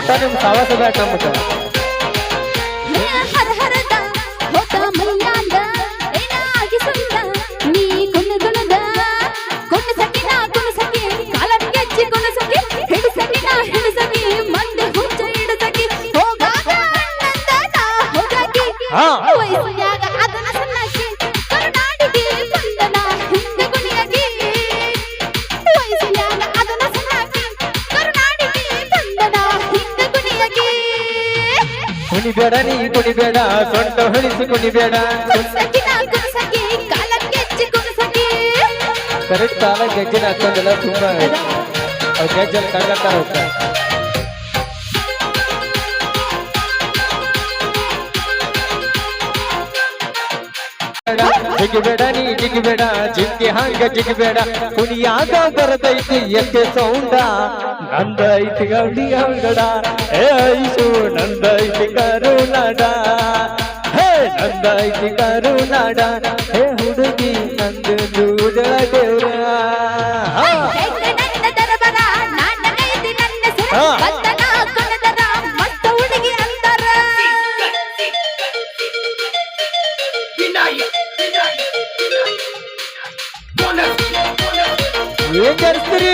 ಒಟ್ಟ ನಿಮ್ ಸಾವಾಸ ಬ್ಯಾಟ್ ನಮ್ಗ ಹರ ಹರದ ಹೋತ ಮೈಯಾಂದ ಏನಾಗಿ ಸುಂದ ನೀ ಕುಣಗುಣದ ಕುಣಸಕಿ ನಾ ಕುಣಸಕಿ ಕಾಲನ್ ಗೆಜ್ಜಿ ಕುಣಸಕಿ ಹಿಡಿಸಕಿ ನಾ ಹಿಡಿಸಕಿ ಮಂದೆ ಹುಚ್ಚ ಹಿಡಿಸಕಿ ಹೋಗಾಗ ಅಣ್ಣಂದ ನಾ ಹೋಗಾಕಿ ವಯಸ್ಸಿನ್ಯಾಗ ಅದನ ಸಣ್ಣಕಿ ಕರುನಾಡಿಗೆ ಬಂದನ ಹಿಂದ ಕುಣಿಯಾಗಿ ವಯಸ್ಸಿನ್ಯಾಗ ಅದನ ಸಣ್ಣಕಿ ಕರುನಾಡಿಗೆ ಬಂದನ ಹಿಂದ ಕುಣಿಯಾಗಿ ಕುಣಿಬೇಡ ನೀ ಕುಣಿಬೇಡ ಸೊಂಟ ಹೊಳಿಸಿ ಕುಣಿಬೇಡ ಕುಣಸಕಿ ನಾ ಕುಣಸಕಿ ಕಾಲನ್ ಗೆಜ್ಜಿ ಕುಣಸಕಿ ಕರೆಕ್ಟ್ ತಾಲ ಗೆಜ್ಜಿನ ಹಾಕೋದಿಲ್ಲ ತುಂಬಾ ಅವ್ರ ಗೆಜ್ಜಲ್ಲಿ ಕಳ್ಗತ್ತಾರ ಹೋಗ್ತಾರೆ ಜಿಗಿಬೇಡ ನೀ ಜಿಗಿಬೇಡ ಜಿಂಕಿ ಹಂಗ ಜಿಗಿಬೇಡ ಕುಣಿಯಾಗ ಬರದೈತಿ ಎಕ್ಕೆ ಸೌಂಡ ನಂದ ಐತಿ ಗೌಡಿ ಅಂಗಡ ಹೇ ಐಸು ನಂದ ಐತಿ ಕರುನಾಡ ಹೇ ನಂದ ಐತಿ ಕರುನಾಡ ಹೇ ಹುಡುಗಿ ನಂದು ದೂದಳ ದೇವ್ರ ನನ್ನ ದರಬರ ನಾನಗೈತಿ ನನ್ನ ಸರ ಬಂದನ ಕುಣದರ ಮಸ್ತ ಹುಡುಗಿ ಅಂತಾರ ಏನ್ ಕರ್ಸ್ತೀರಿ